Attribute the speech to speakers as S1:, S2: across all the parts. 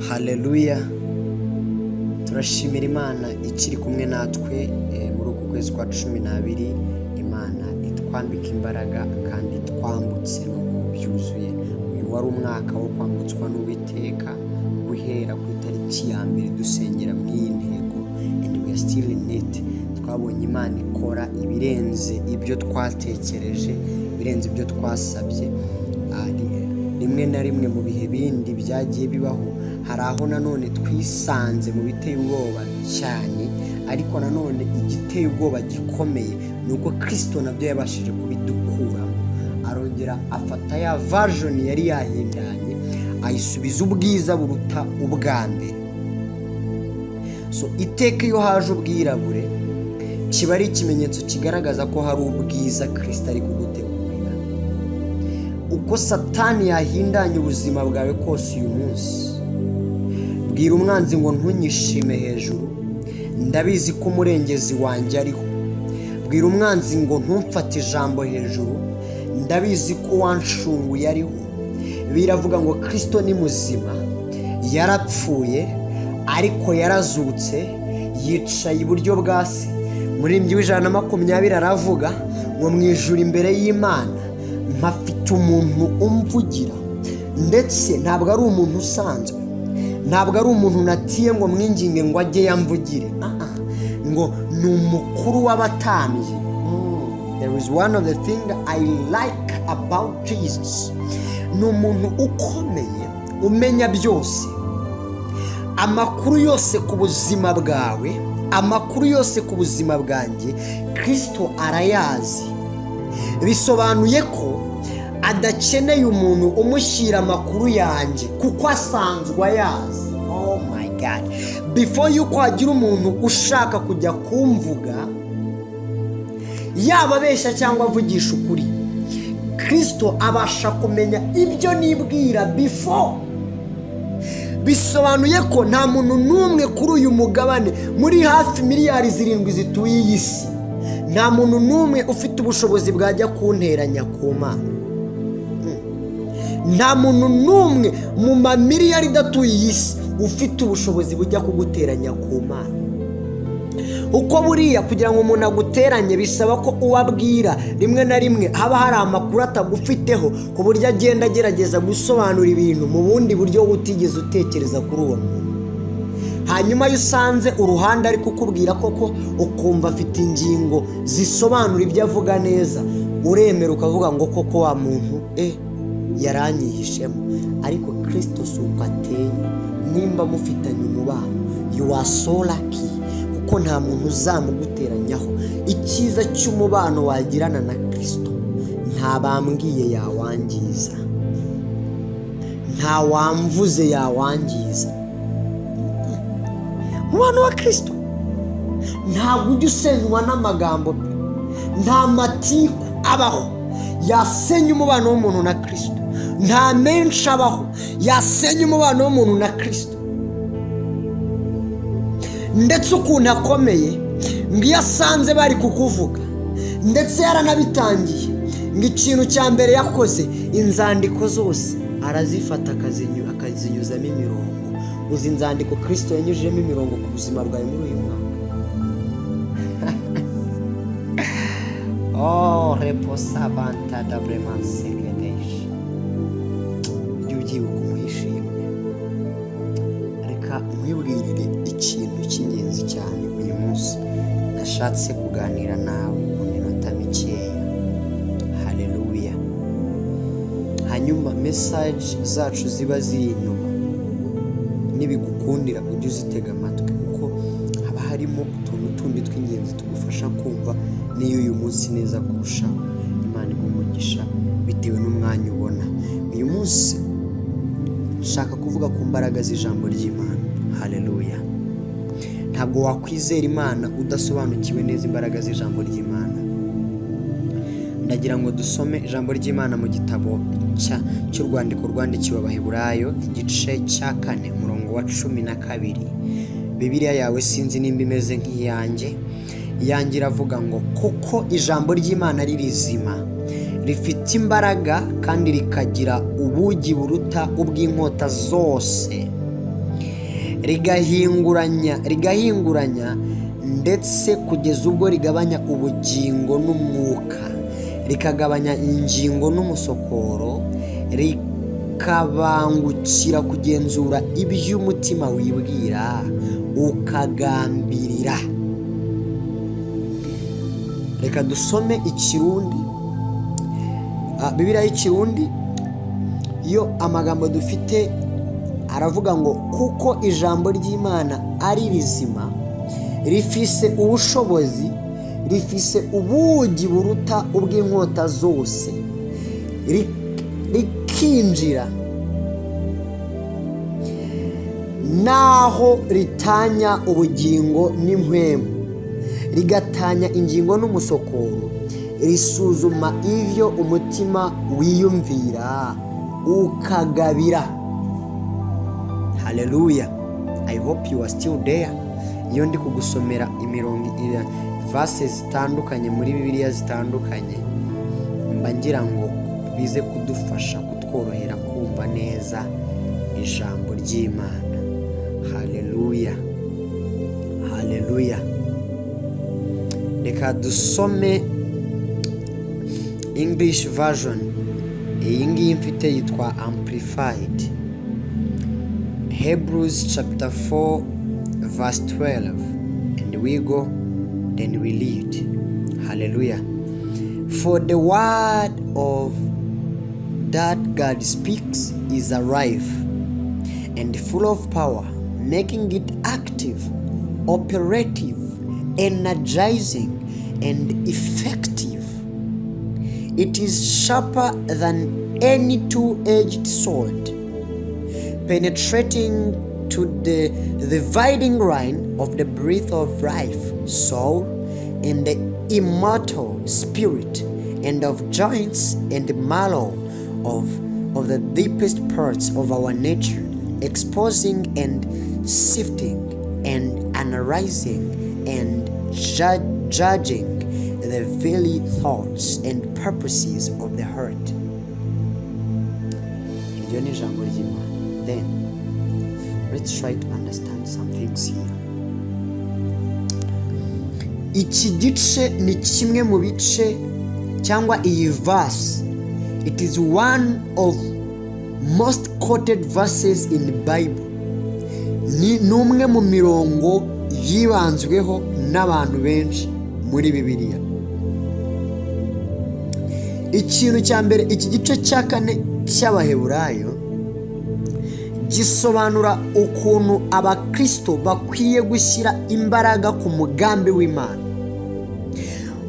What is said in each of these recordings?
S1: Haleluya. Turashimira Imana ikiri kumwe natwe muri uku kwezi kwa 12. Imana itwambika imbaraga kandi twambutse no byuzuye. Uyu wari umwaka wo kwambutswa n'Uwiteka guhera ku itariki ya mbere dusengera mu iyi ntego, and we are still in it. Twabonye Imana ikora ibirenze ibyo twatekereje, ibirenze ibyo twasabye. Rimwe na rimwe mu bihe bindi byagiye bibaho, hari aho nanone twisanze mu biteye ubwoba cyane, ariko nanone igiteye ubwoba gikomeye ni uko Kristo nabyo yabashije kubidukuramo. Arongera afata ya version yari yahindanye ayisubiza ubwiza buruta ubwa mbere. So iteka iyo haje ubwirabure kiba ari ikimenyetso kigaragaza ko hari ubwiza Kristo ari kugutegurira. Uko Satani yahindanye ubuzima bwawe kose uyu munsi, bwira umwanzi ngo ntunyishime hejuru, ndabizi ko umurengezi wanjye ariho. Bwira umwanzi ngo ntumfate ijambo hejuru, ndabizi ko wanshunguye ariho. Biravuga ngo Kristo ni muzima, yarapfuye ariko yarazutse, yicaye iburyo bwa Se. Umuririmbyi w'120 aravuga ngo mu ijuru imbere y'Imana mpafite umuntu umvugira, ndetse ntabwo ari umuntu usanzwe, ntabwo ari umuntu natiye ngo mwinginge ngo ajye yamvugire, ngo ni umukuru w'abatambyi. There is one of the things I like about Jesus. Ni umuntu ukomeye umenya byose, amakuru yose ku buzima bwawe, amakuru yose ku buzima bwanjye Kristo arayazi. Bisobanuye ko adakeneye umuntu umushyira amakuru yanjye kuko asanzwe ayazi. Oh my God. Before yuko hagira umuntu ushaka kujya kumvuga, yaba abeshya cyangwa avugisha ukuri, Kristo abasha kumenya ibyo nibwira before. Bisobanuye ko nta muntu n'umwe kuri uyu mugabane muri hafi miliyari 7 zituye iyi si, nta muntu n'umwe ufite ubushobozi bwajya kunteranya ku Mana. Nta muntu n'umwe mu mamiliyari datuye iyi si ufite ubushobozi bujya kuguteranya ku Mana. Uko buriya kugira ngo umuntu aguteranye bisaba ko uwabwira rimwe na rimwe haba hari amakuru atagufiteho, ku buryo agenda agerageza gusobanura ibintu mu bundi buryo utigeze utekereza kuri uwo muntu. Hanyuma iyo usanze uruhande ari kukubwira koko ukumva afite ingingo zisobanura ibyo avuga neza, uremera ukavuga ngo koko wa muntu yaranyihishemo. Ariko Kristo si uko ateye. Nimba mufitanye umubano, you are so lucky, kuko nta muntu uzamuguteranyaho. Icyiza cy'umubano wagirana na Kristo, nta bambwiye yawangiza, nta wamvuze yawangiza. Umubano wa Kristo ntabwo ujya usenywa n'amagambo, nta matiku abaho yasenya umubano w'umuntu na Kristo, nta menshi abaho yasenya umubano w'umuntu na Kristo. Ndetse ukuntu akomeye ngo iyo asanze bari kukuvuga, ndetse yaranabitangiye, ngo ikintu cya mbere yakoze inzandiko zose arazifata akazinyuzamo imirongo. Uzi inzandiko Kristo yanyujijemo imirongo ku buzima bwawe muri uyu mwaka? Reposa banta dabreman sekedesh. Ujye ubyibuka umuhishimwe. Reka mwibwirire ikintu cy'ingenzi cyane uyu munsi nashatse kuganira nawe mu minota mikeya. Haleluya. Hanyuma message zacu ziba ziri inyuma, nibigukundira ujye uzitega amatwi, kuko haba harimo utuntu tundi tw'ingenzi tugufasha kumva niyo uyu munsi neza kurushaho. Imana igumugisha bitewe n'umwanya ubona. Uyu munsi nshaka kuvuga ku mbaraga z'ijambo ry'Imana. Haleluya. Ntabwo wakwizera Imana udasobanukiwe neza imbaraga z'ijambo ry'Imana. Ndagira ngo dusome ijambo ry'Imana mu gitabo cy'urwandiko rwandikiwe Abaheburayo, igice cya 4 umurongo wa 12. Bibiliya yawe sinzi nimba imeze nk'iyanjye. Iyanjye iravuga ngo kuko ijambo ry'Imana ari rizima, rifite imbaraga kandi rikagira ubugi buruta ubw'inkota zose, rigahinguranya ndetse kugeza ubwo rigabanya ubugingo n'umwuka, rikagabanya ingingo n'umusokoro, rikabangukira kugenzura iby'umutima wibwira ukagambirira. Reka dusome Ikirundi. Bibiliya y'Ikirundi yo amagambo dufite aravuga ngo kuko ijambo ry'Imana ari rizima, rifise ubushobozi, rifise ubugi buruta ubw'inkota zose, rikinjira naho ritanya ubugingo n'impwemu, rigatanya ingingo n'umusokoro, risuzuma ivyo umutima wiyumvira ukagabira. Hallelujah. I hope you are still there. Iyo ndi kugusomera imirongo verses zitandukanye muri Bibiliya zitandukanye, mba ngira ngo bize kudufasha kutworohera kumva neza ijambo ry'Imana. Hallelujah. Hallelujah. Reka dusome English version. Iyi ngiyi mfite yitwa Amplified. Hebrews chapter 4 verse 12, and we go, then we read. Hallelujah. For the word of that God speaks is alive and full of power, making it active, operative, energizing, and effective. It is sharper than any two-edged sword, penetrating to the dividing line of the breath of life, soul, and the immortal spirit, and of joints and marrow, of the deepest parts of our nature, exposing and sifting and analyzing and judging the very thoughts and purposes of the heart. Then let's try to understand some things here. Iki gice ni kimwe mu bice cyangwa iyi verse, it is one of most quoted verses in the Bible. Ni numwe mu mirongo yibanzweho n'abantu benshi muri Bibiliya. Ikintu cya mbere, iki gice cya 4 cy'Abaheburayo gisobanura ukuntu abakristo bakwiye gushyira imbaraga ku mugambi w'Imana.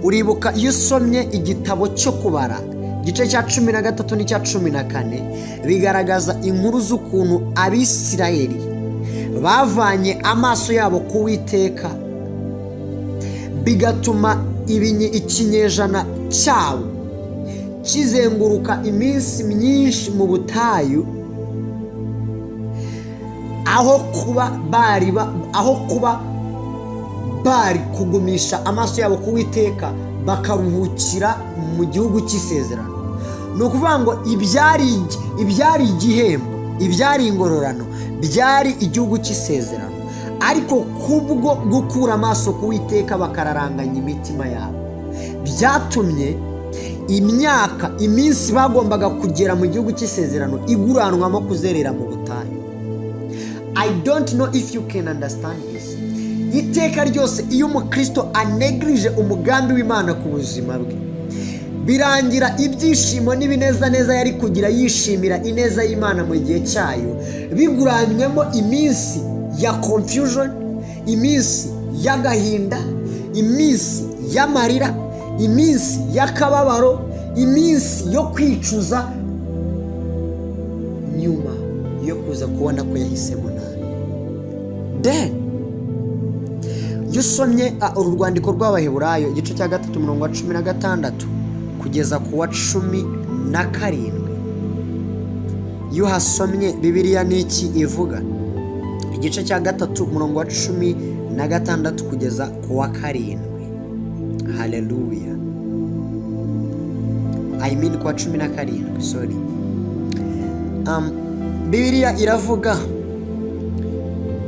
S1: Uribuka iyo usomye igitabo cyo kubara igice cya 13 n'icya 14, bigaragaza inkuru z'ukuntu Abisirayeli bavanye amaso yabo ku Uwiteka, bigatuma ikinyejana cyabo kizenguruka iminsi myinshi mu butayu, aho kuba bari kugumisha amaso yabo ku Uwiteka bakaruhukira mu gihugu cy'isezerano. Ni ukuvuga ngo ibyari igihembo, ibyari ingororano, byari igihugu cy'isezerano, ariko kubwo gukura amaso ku Uwiteka bakararanganya imitima yabo, byatumye iminsi bagombaga kugera mu gihugu cy'isezerano iguranwamo kuzerera mu butayu. I don't know if you can understand this. Iteka ryose iyo umukristo anegrije umugambi w'Imana ku buzima bwe, birangira ibyishimo n'ibinezaneza yari kugira yishimira ineza y'Imana mu gihe cyayo biguranywemo iminsi ya confusion, iminsi y'agahinda, iminsi y'amarira, iminsi y'akababaro, iminsi yo kwicuza nyuma yo kuza kubona ko yahisemo nabi. Then yusomye urwandiko rw'Abaheburayo igice cya 3:16 kugeza ku wa 17, iyo hasomye Bibiliya n'iki ivuga, igice cya 3:16 kugeza ku wa 7. Hallelujah. I mean kwa 17, sorry. Bibiliya iravuga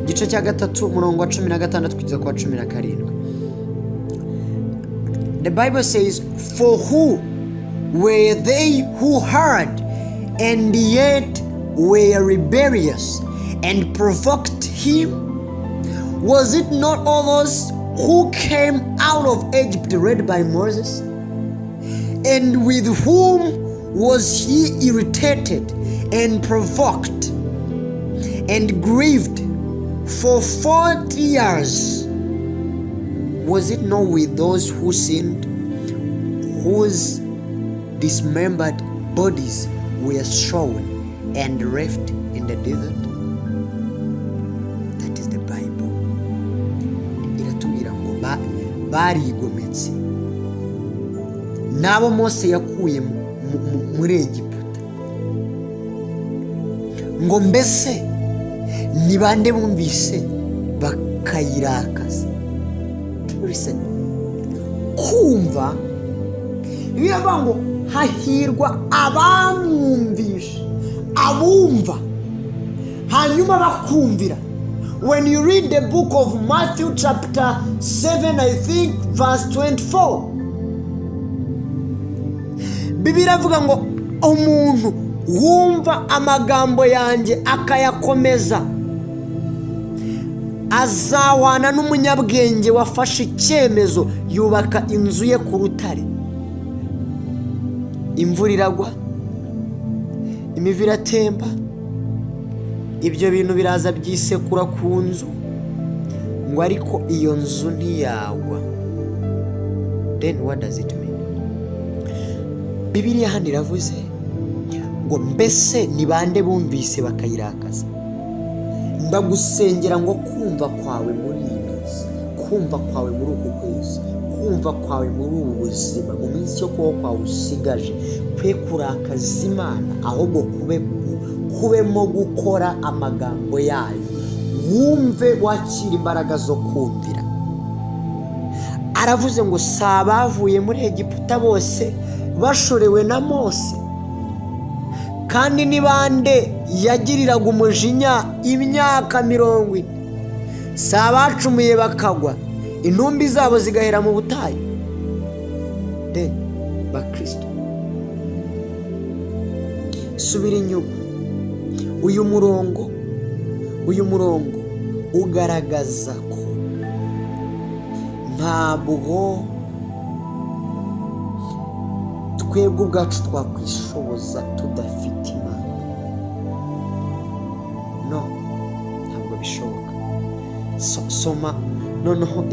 S1: igice cya gatatu umurongo wa 16 kugeza kwa 17. The Bible says, for who were they who heard and yet were rebellious and provoked him? Was it not all those who came out of Egypt led by Moses? And with whom was he irritated and provoked and grieved for 40 years? Was it not with those who sinned, whose dismembered bodies were shown and left in the desert? That is the Bible. Iratubwira ngo barigometse nabo Mose yakuye muri Egiputa, ngo mbese ni bande bumvise bakayirakaza. Listen, kumva biravuga ngo hahirwa abamwumvisha, abumva hanyuma bakumvira. When you read the book of Matthew chapter 7, I think verse 24, Bibiliya avuga ngo umuntu wumva amagambo yanjye akayakomeza azawana n'umunyabwenge wafashe icyemezo yubaka inzu ye ku rutare. Imvura iragwa, imivu iratemba, ibyo bintu biraza byisekura ku nzu, ngo ariko iyo nzu ntiyagwa. Then what does it mean? Bibiliya hano iravuze ngo mbese ni bande bumvise bakayirakaza. Ndagusengera ngo kumva kwawe muri iyi minsi, kumva kwawe muri uku kwezi, kumva kwawe muri ubu buzima, mu minsi yo kubaho kwawe usigaje, kwe kurakaza Imana, ahubwo kubemo gukora amagambo yayo. Wumve wakira imbaraga zo kumvira. Aravuze ngo si abavuye muri Egiputa bose bashorewe na Mose, kandi ni bande yagiriraga umujinya imyaka 40? Si abacumuye bakagwa intumbi zabo zigahera mu butayu? De bakristo, subira inyuma. Uyu murongo ugaragaza ko ntabwo twebwe ubwacu twakwishoboza tudafite Imana. No, ntabwo bishoboka. Soma noneho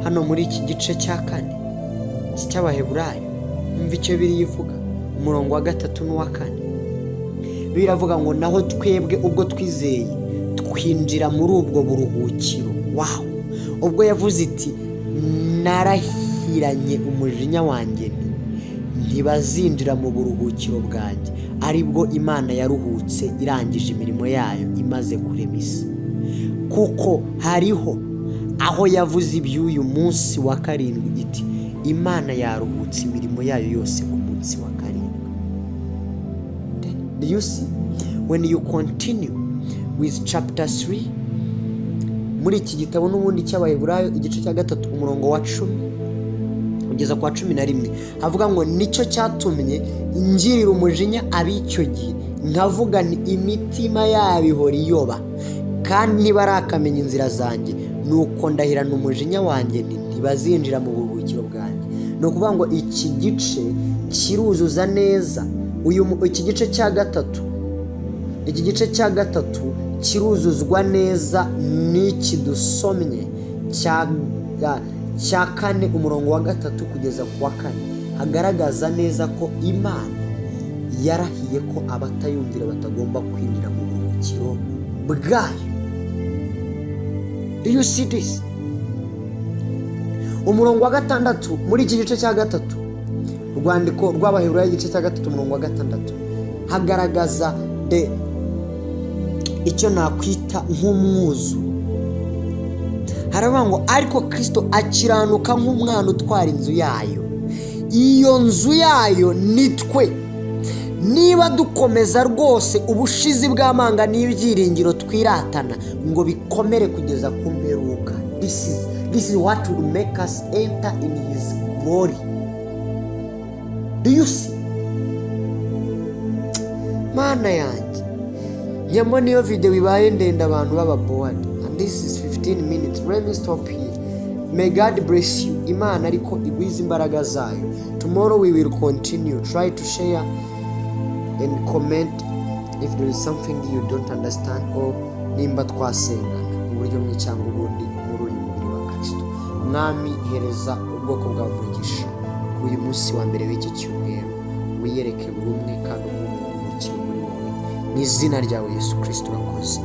S1: hano muri iki gice cya 4 cy'Abaheburayo, umva icyo birivuga, umurongo wa 3 n'uwa 4. Biravuga ngo naho twebwe ubwo twizeye twinjira muri ubwo buruhukiro. Wow! Ubwo yavuze iti narahiranye umujinya wanjye ntibazinjira mu buruhukiro bwanjye, aribwo Imana yaruhutse irangije imirimo yayo imaze kurema isi. Kuko hariho aho yavuze iby'uyu munsi wa 7 iti Imana yaruhutse imirimo yayo yose ku munsi wa 7. Do you see? When you continue with chapter 3 muri iki gitabo n'ubundi cy'Abaheburayo igice cya 3 umurongo wa 10 kugeza kwa 11, havuga ngo nicyo cyatumye ingirira umujinya ab'icyo gihe, nkavuga ni imitima yabo ihora iyoba kandi ntibarakamenya inzira zanjye, nuko ndahirana umujinya wanjye ntibazinjira mu buruhukiro bwanjye. No kuvuga ngo iki gice kiruzuza neza iki gice cya 3, iki gice cya 3 kiruzuzwa neza n'iki dusomye cya 4 umurongo wa 3 kugeza ku wa 4, hagaragaza neza ko Imana yarahiye ko abatayumvira batagomba kwinjira mu buruhukiro bwayo. Do you see this? Umurongo wa 6 muri iki gice cya 3, urwandiko rw'Abaheburayo igice cya 3 umurongo wa 6, hagaragaza icyo nakwita nk'umwuzu. Haravuga ngo ariko Kristo akiranuka nk'umwana utwara inzu yayo. Iyo nzu yayo nitwe, niba dukomeza rwose ubushizi bw'amanga n'ibyiringiro twiratana ngo bikomere kugeza ku mperuka, this is what will make us enter in his glory. Do you see? Mana yanjye, nyamo niyo video ibaye ndende abantu baba bored, and this is 15 minutes. Let me stop here. May God bless you. Imana ariko igwiza imbaraga zayo. Tomorrow we will continue. Try to share and comment if there is something you don't understand, or nimba twasengana uburyo mwe cyangwa ubundi muri uyu mubiri wa Kristo. Mwami, hereza ubwoko bwawe umugisha uyu munsi wa mbere w'iki cyumweru, wiyereke buri umwe kandi umukire muri wowe, mu izina ryawe Yesu Kristo urakoze.